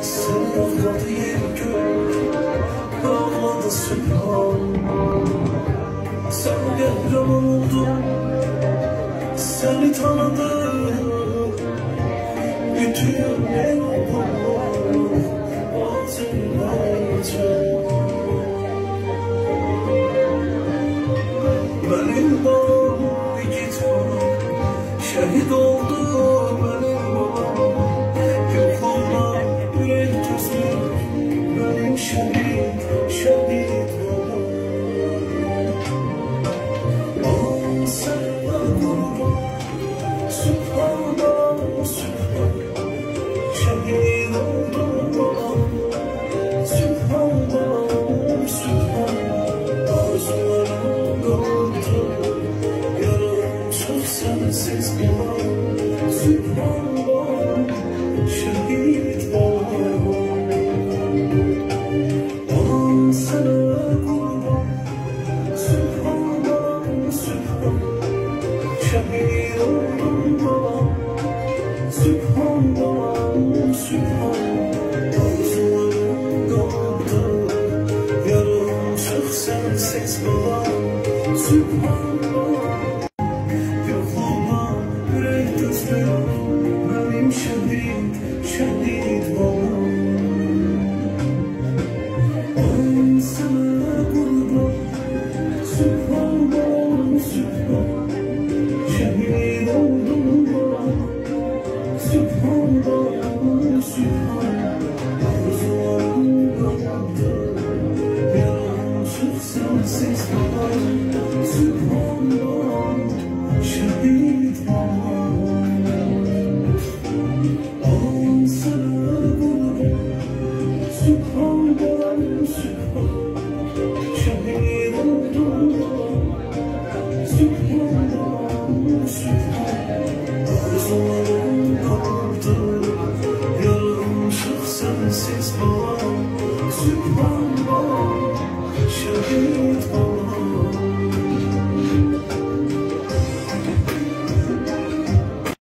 Seni yokladı yer gök, bağladı sübhan. Sen deprem oldun, seni tanıdım. Bütün el olur, hatırlayacağım. Benim babam gitme, şehit oldu benim babam. Yokluğuna yürek tüzür, benim şehit babam. Babam sana kurban, Sübhanallah, Sübhanallah. Şehit oldu babam, Sübhanallah, Sübhanallah. Arzularım doldu, yarım çok sensiz babam. Sübhanallah, şehit babam. Babam sana kurban, Sübhanallah, Sübhanallah. Şehit oldum babam, Sübhanallah, Sübhanallah. Arzularım doldu, yarım çok sensiz babam. Sübhanallah.